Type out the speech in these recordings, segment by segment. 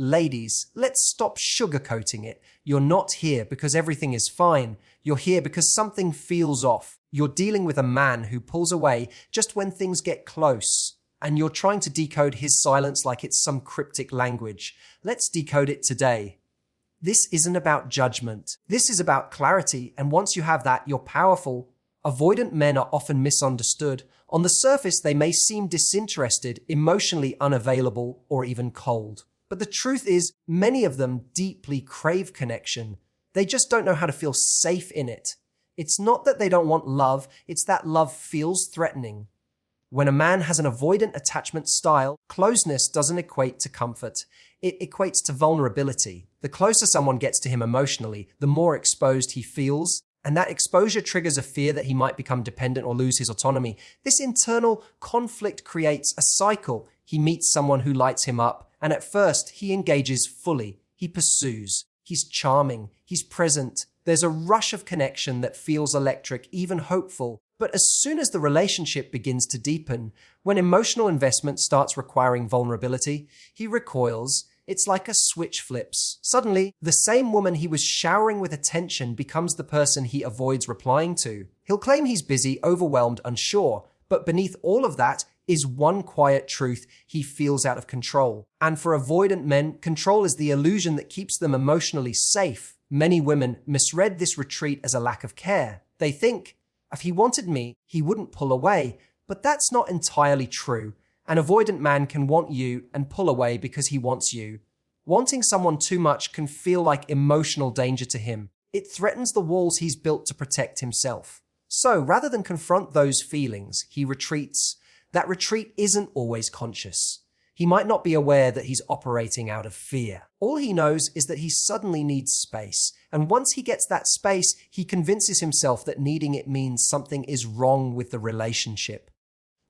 Ladies, let's stop sugarcoating it. You're not here because everything is fine. You're here because something feels off. You're dealing with a man who pulls away just when things get close. And you're trying to decode his silence like it's some cryptic language. Let's decode it today. This isn't about judgment. This is about clarity, and once you have that, you're powerful. Avoidant men are often misunderstood. On the surface, they may seem disinterested, emotionally unavailable, or even cold. But the truth is, many of them deeply crave connection. They just don't know how to feel safe in it. It's not that they don't want love, it's that love feels threatening. When a man has an avoidant attachment style, closeness doesn't equate to comfort. It equates to vulnerability. The closer someone gets to him emotionally, the more exposed he feels, and that exposure triggers a fear that he might become dependent or lose his autonomy. This internal conflict creates a cycle. He meets someone who lights him up, and at first he engages fully. He pursues. He's charming. He's present. There's a rush of connection that feels electric, even hopeful. But as soon as the relationship begins to deepen, when emotional investment starts requiring vulnerability, he recoils. It's like a switch flips. Suddenly, the same woman he was showering with attention becomes the person he avoids replying to. He'll claim he's busy, overwhelmed, unsure, but beneath all of that is one quiet truth: he feels out of control. And for avoidant men, control is the illusion that keeps them emotionally safe. Many women misread this retreat as a lack of care. They think, if he wanted me, he wouldn't pull away. But that's not entirely true. An avoidant man can want you and pull away because he wants you. Wanting someone too much can feel like emotional danger to him. It threatens the walls he's built to protect himself. So rather than confront those feelings, he retreats. That retreat isn't always conscious. He might not be aware that he's operating out of fear. All he knows is that he suddenly needs space. And once he gets that space, he convinces himself that needing it means something is wrong with the relationship,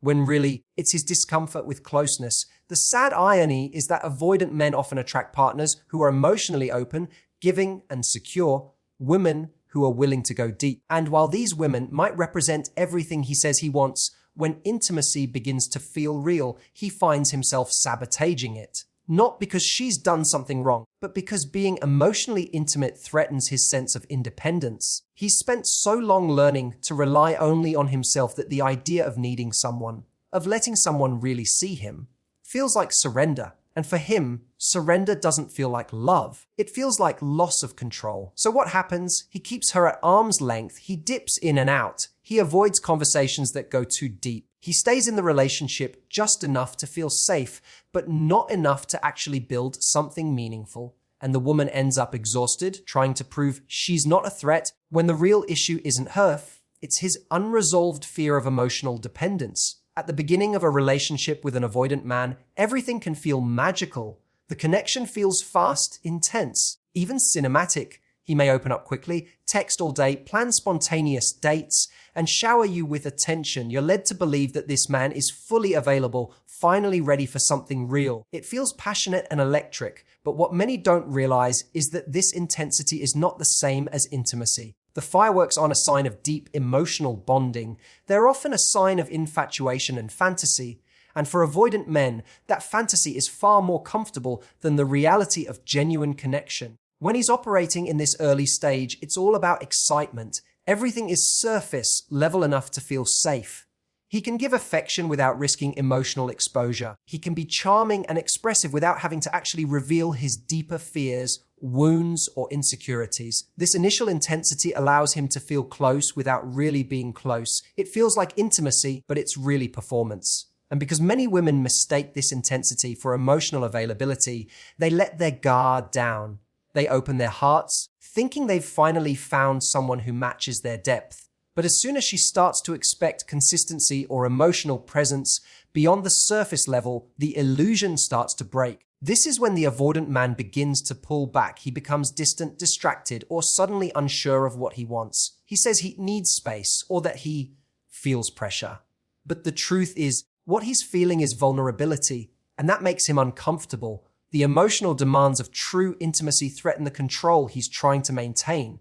when really it's his discomfort with closeness. The sad irony is that avoidant men often attract partners who are emotionally open, giving, and secure, women who are willing to go deep. And while these women might represent everything he says he wants, when intimacy begins to feel real, he finds himself sabotaging it. Not because she's done something wrong, but because being emotionally intimate threatens his sense of independence. He's spent so long learning to rely only on himself that the idea of needing someone, of letting someone really see him, feels like surrender. And for him, surrender doesn't feel like love. It feels like loss of control. So what happens? He keeps her at arm's length. He dips in and out. He avoids conversations that go too deep. He stays in the relationship just enough to feel safe, but not enough to actually build something meaningful. And the woman ends up exhausted, trying to prove she's not a threat when the real issue isn't her. It's his unresolved fear of emotional dependence. At the beginning of a relationship with an avoidant man, everything can feel magical. The connection feels fast, intense, even cinematic. He may open up quickly, text all day, plan spontaneous dates, and shower you with attention. You're led to believe that this man is fully available, finally ready for something real. It feels passionate and electric, but what many don't realize is that this intensity is not the same as intimacy. The fireworks aren't a sign of deep emotional bonding. They're often a sign of infatuation and fantasy. And for avoidant men, that fantasy is far more comfortable than the reality of genuine connection. When he's operating in this early stage, it's all about excitement. Everything is surface, level enough to feel safe. He can give affection without risking emotional exposure. He can be charming and expressive without having to actually reveal his deeper fears, wounds, or insecurities. This initial intensity allows him to feel close without really being close. It feels like intimacy, but it's really performance. And because many women mistake this intensity for emotional availability, they let their guard down. They open their hearts, thinking they've finally found someone who matches their depth. But as soon as she starts to expect consistency or emotional presence beyond the surface level, the illusion starts to break. This is when the avoidant man begins to pull back. He becomes distant, distracted, or suddenly unsure of what he wants. He says he needs space or that he feels pressure. But the truth is, what he's feeling is vulnerability, and that makes him uncomfortable. The emotional demands of true intimacy threaten the control he's trying to maintain.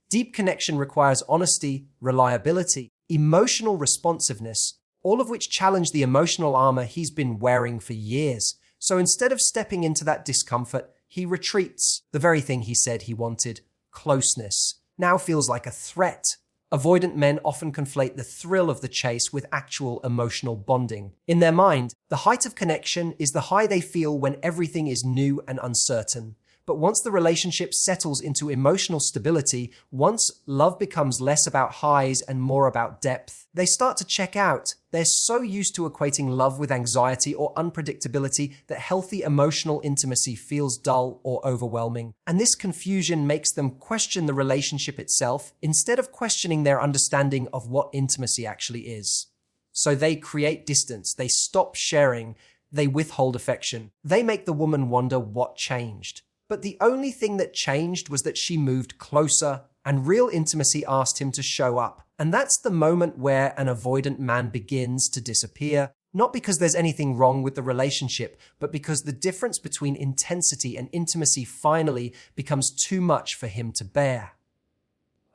Deep connection requires honesty, reliability, emotional responsiveness, all of which challenge the emotional armor he's been wearing for years. So instead of stepping into that discomfort, he retreats. The very thing he said he wanted, closeness, now feels like a threat. Avoidant men often conflate the thrill of the chase with actual emotional bonding. In their mind, the height of connection is the high they feel when everything is new and uncertain. But once the relationship settles into emotional stability, once love becomes less about highs and more about depth, they start to check out. They're so used to equating love with anxiety or unpredictability that healthy emotional intimacy feels dull or overwhelming. And this confusion makes them question the relationship itself instead of questioning their understanding of what intimacy actually is. So they create distance, they stop sharing, they withhold affection. They make the woman wonder what changed. But the only thing that changed was that she moved closer, and real intimacy asked him to show up. And that's the moment where an avoidant man begins to disappear, not because there's anything wrong with the relationship, but because the difference between intensity and intimacy finally becomes too much for him to bear.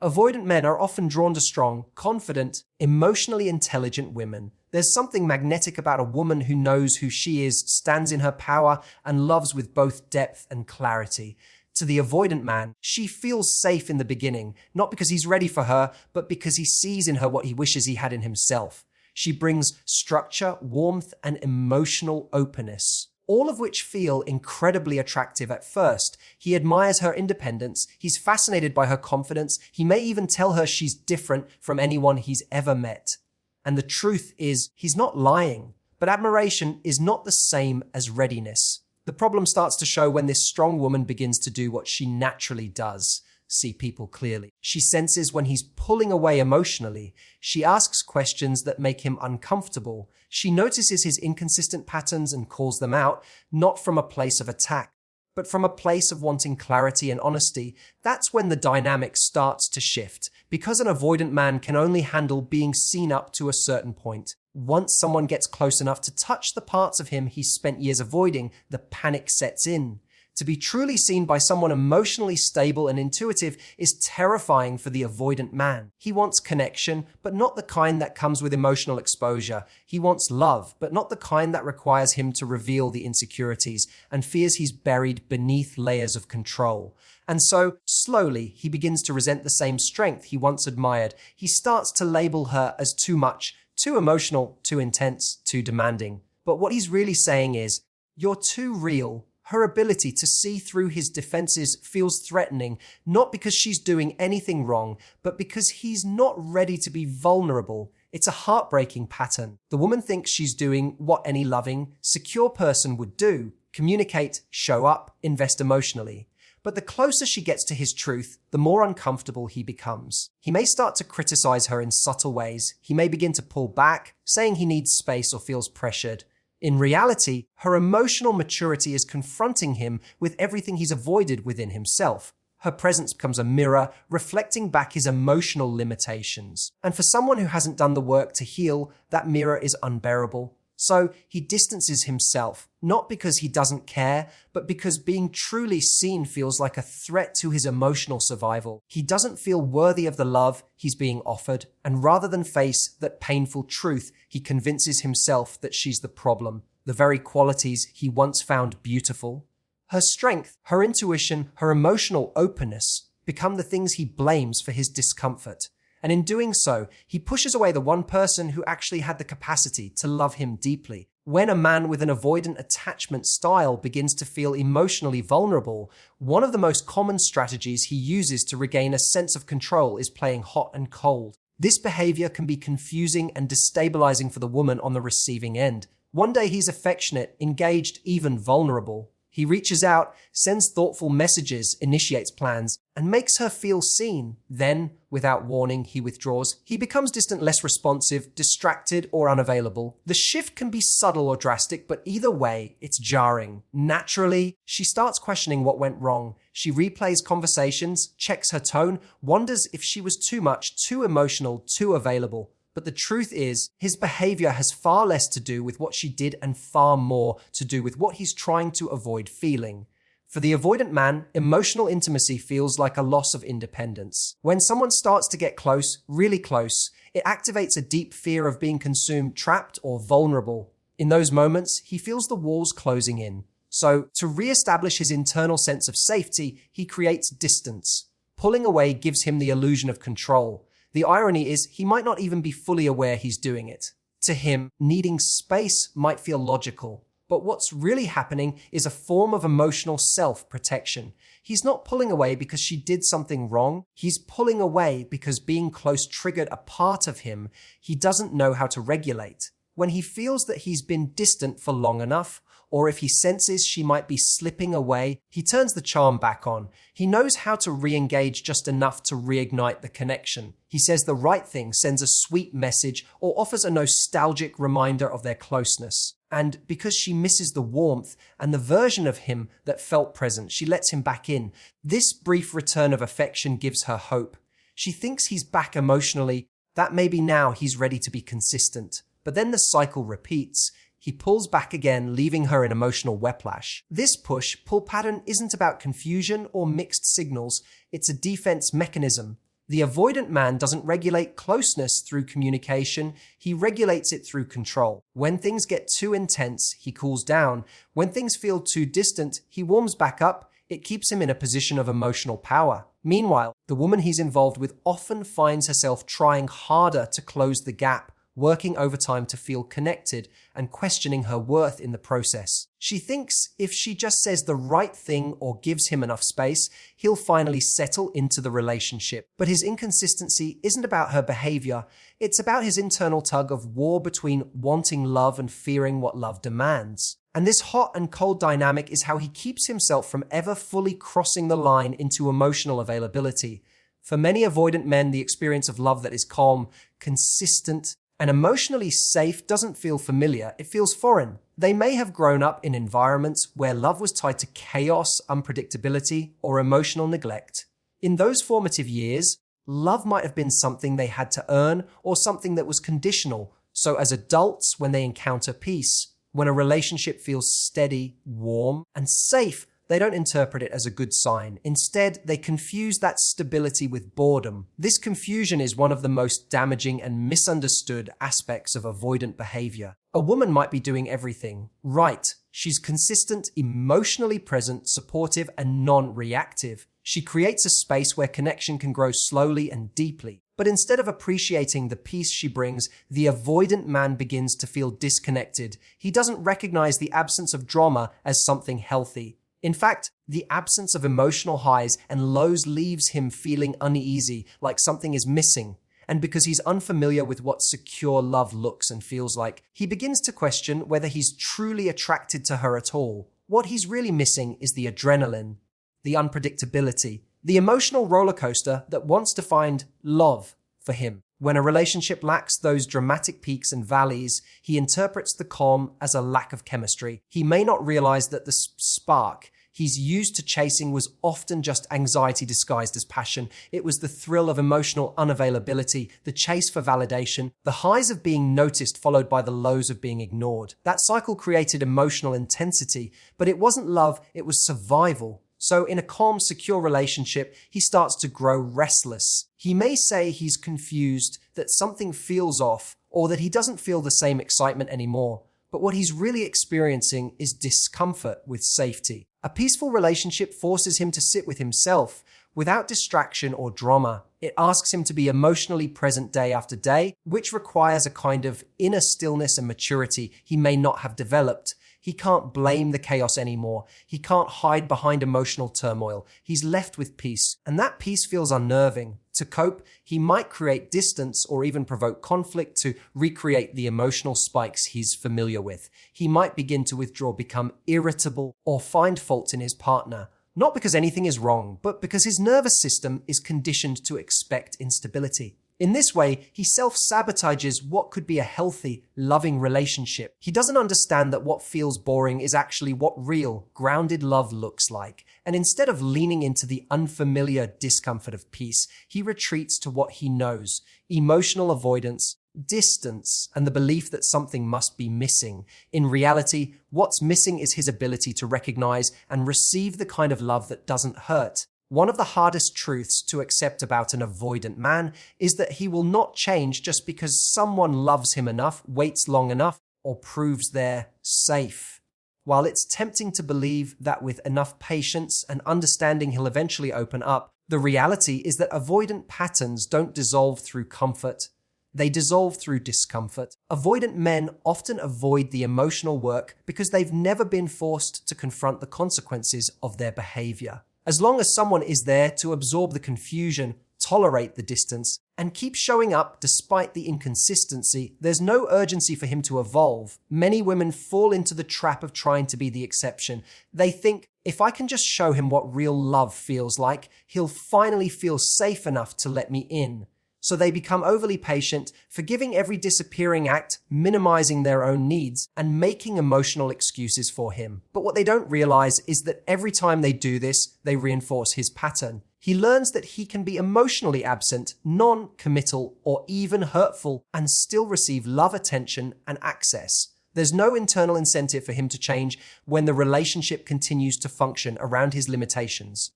Avoidant men are often drawn to strong, confident, emotionally intelligent women. There's something magnetic about a woman who knows who she is, stands in her power, and loves with both depth and clarity. To the avoidant man, she feels safe in the beginning, not because he's ready for her, but because he sees in her what he wishes he had in himself. She brings structure, warmth, and emotional openness, all of which feel incredibly attractive at first. He admires her independence, he's fascinated by her confidence, he may even tell her she's different from anyone he's ever met. And the truth is, he's not lying, but admiration is not the same as readiness. The problem starts to show when this strong woman begins to do what she naturally does, see people clearly. She senses when he's pulling away emotionally. She asks questions that make him uncomfortable. She notices his inconsistent patterns and calls them out, not from a place of attack, but from a place of wanting clarity and honesty. That's when the dynamic starts to shift, because an avoidant man can only handle being seen up to a certain point. Once someone gets close enough to touch the parts of him he's spent years avoiding, the panic sets in. To be truly seen by someone emotionally stable and intuitive is terrifying for the avoidant man. He wants connection, but not the kind that comes with emotional exposure. He wants love, but not the kind that requires him to reveal the insecurities and fears he's buried beneath layers of control. And so, slowly, he begins to resent the same strength he once admired. He starts to label her as too much, too emotional, too intense, too demanding. But what he's really saying is, you're too real. Her ability to see through his defenses feels threatening, not because she's doing anything wrong, but because he's not ready to be vulnerable. It's a heartbreaking pattern. The woman thinks she's doing what any loving, secure person would do: communicate, show up, invest emotionally. But the closer she gets to his truth, the more uncomfortable he becomes. He may start to criticize her in subtle ways. He may begin to pull back, saying he needs space or feels pressured. In reality, her emotional maturity is confronting him with everything he's avoided within himself. Her presence becomes a mirror, reflecting back his emotional limitations. And for someone who hasn't done the work to heal, that mirror is unbearable. So he distances himself, not because he doesn't care, but because being truly seen feels like a threat to his emotional survival. He doesn't feel worthy of the love he's being offered, and rather than face that painful truth, he convinces himself that she's the problem, the very qualities he once found beautiful. Her strength, her intuition, her emotional openness become the things he blames for his discomfort. And in doing so, he pushes away the one person who actually had the capacity to love him deeply. When a man with an avoidant attachment style begins to feel emotionally vulnerable, one of the most common strategies he uses to regain a sense of control is playing hot and cold. This behavior can be confusing and destabilizing for the woman on the receiving end. One day he's affectionate, engaged, even vulnerable. He reaches out, sends thoughtful messages, initiates plans, and makes her feel seen. Then, without warning, he withdraws. He becomes distant, less responsive, distracted, or unavailable. The shift can be subtle or drastic, but either way, it's jarring. Naturally, she starts questioning what went wrong. She replays conversations, checks her tone, wonders if she was too much, too emotional, too available. But the truth is, his behavior has far less to do with what she did and far more to do with what he's trying to avoid feeling. For the avoidant man, emotional intimacy feels like a loss of independence. When someone starts to get close, really close, it activates a deep fear of being consumed, trapped, or vulnerable. In those moments, he feels the walls closing in. So, to re-establish his internal sense of safety, he creates distance. Pulling away gives him the illusion of control. The irony is, he might not even be fully aware he's doing it. To him, needing space might feel logical, but what's really happening is a form of emotional self-protection. He's not pulling away because she did something wrong. He's pulling away because being close triggered a part of him he doesn't know how to regulate. When he feels that he's been distant for long enough, or if he senses she might be slipping away, he turns the charm back on. He knows how to re-engage just enough to reignite the connection. He says the right thing, sends a sweet message, or offers a nostalgic reminder of their closeness. And because she misses the warmth and the version of him that felt present, she lets him back in. This brief return of affection gives her hope. She thinks he's back emotionally, that maybe now he's ready to be consistent. But then the cycle repeats. He pulls back again, leaving her in emotional whiplash. This push-pull pattern isn't about confusion or mixed signals, it's a defense mechanism. The avoidant man doesn't regulate closeness through communication, he regulates it through control. When things get too intense, he cools down. When things feel too distant, he warms back up. It keeps him in a position of emotional power. Meanwhile, the woman he's involved with often finds herself trying harder to close the gap, working overtime to feel connected and questioning her worth in the process. She thinks if she just says the right thing or gives him enough space, he'll finally settle into the relationship. But his inconsistency isn't about her behavior, it's about his internal tug of war between wanting love and fearing what love demands. And this hot and cold dynamic is how he keeps himself from ever fully crossing the line into emotional availability. For many avoidant men, the experience of love that is calm, consistent, and emotionally safe doesn't feel familiar, it feels foreign. They may have grown up in environments where love was tied to chaos, unpredictability, or emotional neglect. In those formative years, love might have been something they had to earn or something that was conditional. So as adults, when they encounter peace, when a relationship feels steady, warm, and safe, they don't interpret it as a good sign. Instead, they confuse that stability with boredom. This confusion is one of the most damaging and misunderstood aspects of avoidant behavior. A woman might be doing everything right. She's consistent, emotionally present, supportive, and non-reactive. She creates a space where connection can grow slowly and deeply. But instead of appreciating the peace she brings, the avoidant man begins to feel disconnected. He doesn't recognize the absence of drama as something healthy. In fact, the absence of emotional highs and lows leaves him feeling uneasy, like something is missing. And because he's unfamiliar with what secure love looks and feels like, he begins to question whether he's truly attracted to her at all. What he's really missing is the adrenaline, the unpredictability, the emotional roller coaster that wants to find love for him. When a relationship lacks those dramatic peaks and valleys, he interprets the calm as a lack of chemistry. He may not realize that the spark he's used to chasing was often just anxiety disguised as passion. It was the thrill of emotional unavailability, the chase for validation, the highs of being noticed followed by the lows of being ignored. That cycle created emotional intensity, but it wasn't love, it was survival. So in a calm, secure relationship, he starts to grow restless. He may say he's confused, that something feels off, or that he doesn't feel the same excitement anymore. But what he's really experiencing is discomfort with safety. A peaceful relationship forces him to sit with himself, without distraction or drama. It asks him to be emotionally present day after day, which requires a kind of inner stillness and maturity he may not have developed. He can't blame the chaos anymore. He can't hide behind emotional turmoil. He's left with peace, and that peace feels unnerving. To cope, he might create distance or even provoke conflict to recreate the emotional spikes he's familiar with. He might begin to withdraw, become irritable, or find fault in his partner. Not because anything is wrong, but because his nervous system is conditioned to expect instability. In this way, he self-sabotages what could be a healthy, loving relationship. He doesn't understand that what feels boring is actually what real, grounded love looks like. And instead of leaning into the unfamiliar discomfort of peace, he retreats to what he knows: emotional avoidance, distance, and the belief that something must be missing. In reality, what's missing is his ability to recognize and receive the kind of love that doesn't hurt. One of the hardest truths to accept about an avoidant man is that he will not change just because someone loves him enough, waits long enough, or proves they're safe. While it's tempting to believe that with enough patience and understanding he'll eventually open up, the reality is that avoidant patterns don't dissolve through comfort. They dissolve through discomfort. Avoidant men often avoid the emotional work because they've never been forced to confront the consequences of their behavior. As long as someone is there to absorb the confusion, tolerate the distance, and keep showing up despite the inconsistency, there's no urgency for him to evolve. Many women fall into the trap of trying to be the exception. They think, if I can just show him what real love feels like, he'll finally feel safe enough to let me in. So they become overly patient, forgiving every disappearing act, minimizing their own needs, and making emotional excuses for him. But what they don't realize is that every time they do this, they reinforce his pattern. He learns that he can be emotionally absent, non-committal, or even hurtful, and still receive love, attention, and access. There's no internal incentive for him to change when the relationship continues to function around his limitations.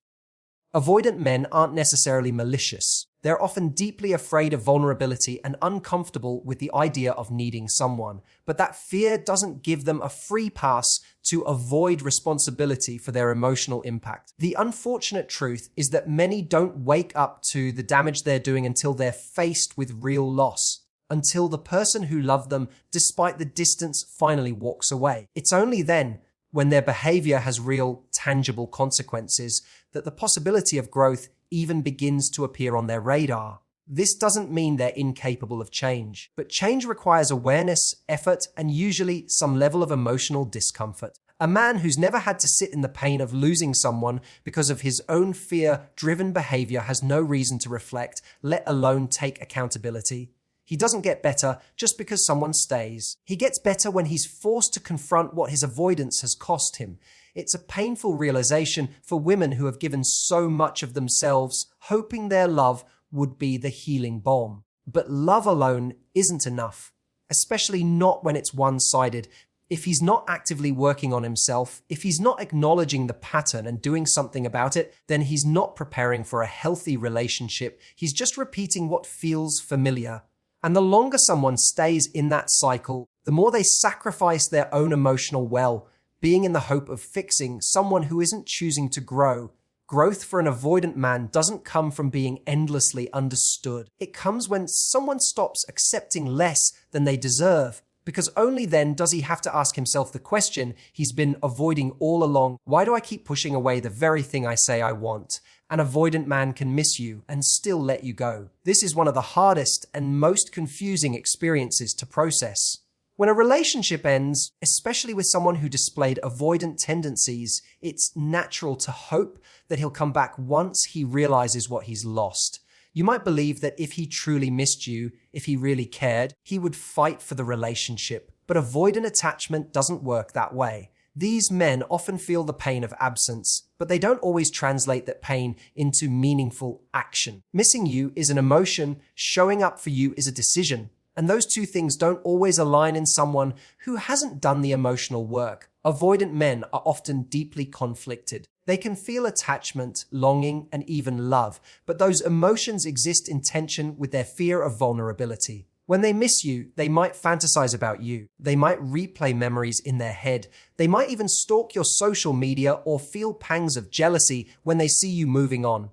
Avoidant men aren't necessarily malicious. They're often deeply afraid of vulnerability and uncomfortable with the idea of needing someone. But that fear doesn't give them a free pass to avoid responsibility for their emotional impact. The unfortunate truth is that many don't wake up to the damage they're doing until they're faced with real loss. Until the person who loved them, despite the distance, finally walks away. It's only then, when their behavior has real, tangible consequences, that the possibility of growth even begins to appear on their radar. This doesn't mean they're incapable of change, but change requires awareness, effort, and usually some level of emotional discomfort. A man who's never had to sit in the pain of losing someone because of his own fear-driven behavior has no reason to reflect, let alone take accountability. He doesn't get better just because someone stays. He gets better when he's forced to confront what his avoidance has cost him. It's a painful realization for women who have given so much of themselves, hoping their love would be the healing balm. But love alone isn't enough, especially not when it's one-sided. If he's not actively working on himself, if he's not acknowledging the pattern and doing something about it, then he's not preparing for a healthy relationship. He's just repeating what feels familiar. And the longer someone stays in that cycle, the more they sacrifice their own emotional well, being in the hope of fixing someone who isn't choosing to grow. Growth for an avoidant man doesn't come from being endlessly understood. It comes when someone stops accepting less than they deserve, because only then does he have to ask himself the question he's been avoiding all along. Why do I keep pushing away the very thing I say I want? An avoidant man can miss you and still let you go. This is one of the hardest and most confusing experiences to process. When a relationship ends, especially with someone who displayed avoidant tendencies, it's natural to hope that he'll come back once he realizes what he's lost. You might believe that if he truly missed you, if he really cared, he would fight for the relationship. But avoidant attachment doesn't work that way. These men often feel the pain of absence, but they don't always translate that pain into meaningful action. Missing you is an emotion, showing up for you is a decision. And those two things don't always align in someone who hasn't done the emotional work. Avoidant men are often deeply conflicted. They can feel attachment, longing, and even love, but those emotions exist in tension with their fear of vulnerability. When they miss you, they might fantasize about you. They might replay memories in their head. They might even stalk your social media or feel pangs of jealousy when they see you moving on.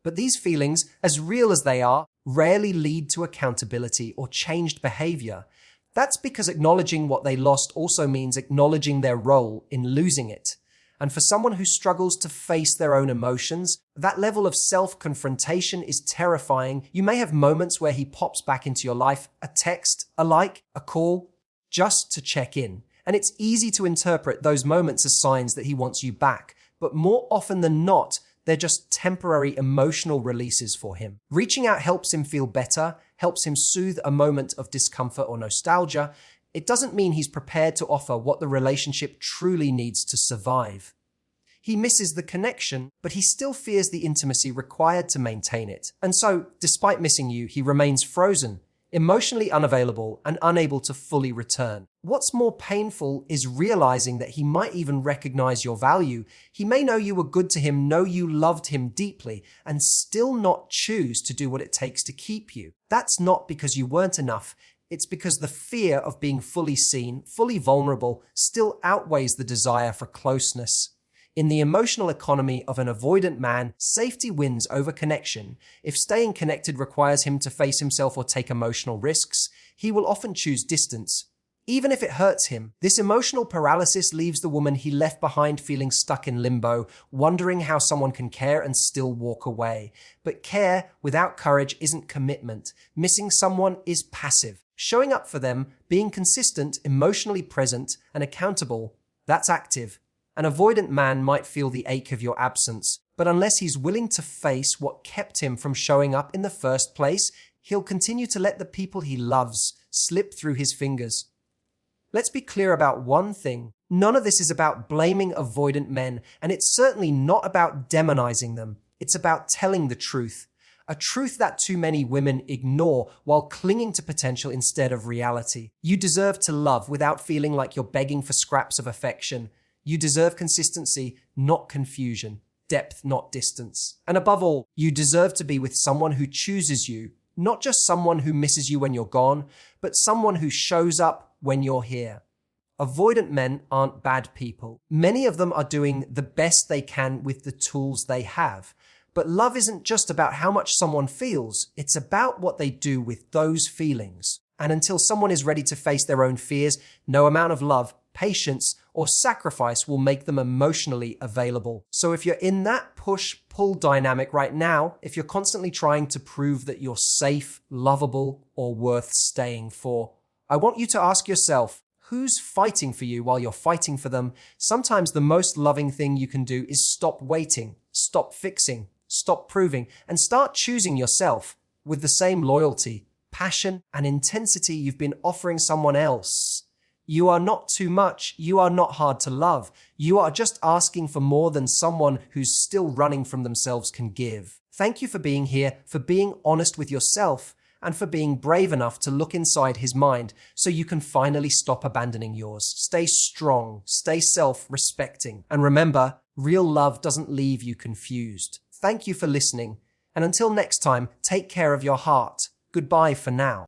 But these feelings, as real as they are, rarely lead to accountability or changed behavior. That's because acknowledging what they lost also means acknowledging their role in losing it. And for someone who struggles to face their own emotions, that level of self-confrontation is terrifying. You may have moments where he pops back into your life, a text, a like, a call, just to check in. And it's easy to interpret those moments as signs that he wants you back. But more often than not, they're just temporary emotional releases for him. Reaching out helps him feel better, helps him soothe a moment of discomfort or nostalgia. It doesn't mean he's prepared to offer what the relationship truly needs to survive. He misses the connection, but he still fears the intimacy required to maintain it. And so, despite missing you, he remains frozen, emotionally unavailable, and unable to fully return. What's more painful is realizing that he might even recognize your value. He may know you were good to him, know you loved him deeply, and still not choose to do what it takes to keep you. That's not because you weren't enough. It's because the fear of being fully seen, fully vulnerable, still outweighs the desire for closeness. In the emotional economy of an avoidant man, safety wins over connection. If staying connected requires him to face himself or take emotional risks, he will often choose distance. Even if it hurts him, this emotional paralysis leaves the woman he left behind feeling stuck in limbo, wondering how someone can care and still walk away. But care without courage isn't commitment. Missing someone is passive. Showing up for them, being consistent, emotionally present, and accountable, that's active. An avoidant man might feel the ache of your absence, but unless he's willing to face what kept him from showing up in the first place, he'll continue to let the people he loves slip through his fingers. Let's be clear about one thing. None of this is about blaming avoidant men, and it's certainly not about demonizing them. It's about telling the truth. A truth that too many women ignore while clinging to potential instead of reality. You deserve to love without feeling like you're begging for scraps of affection. You deserve consistency, not confusion. Depth, not distance. And above all, you deserve to be with someone who chooses you, not just someone who misses you when you're gone, but someone who shows up when you're here. Avoidant men aren't bad people. Many of them are doing the best they can with the tools they have. But love isn't just about how much someone feels, it's about what they do with those feelings. And until someone is ready to face their own fears, no amount of love, patience, or sacrifice will make them emotionally available. So if you're in that push-pull dynamic right now, if you're constantly trying to prove that you're safe, lovable, or worth staying for, I want you to ask yourself, who's fighting for you while you're fighting for them? Sometimes the most loving thing you can do is stop waiting, stop fixing, stop proving, and start choosing yourself with the same loyalty, passion, and intensity you've been offering someone else. You are not too much. You are not hard to love. You are just asking for more than someone who's still running from themselves can give. Thank you for being here, for being honest with yourself, and for being brave enough to look inside his mind so you can finally stop abandoning yours. Stay strong, stay self-respecting, and remember, real love doesn't leave you confused. Thank you for listening, and until next time, take care of your heart. Goodbye for now.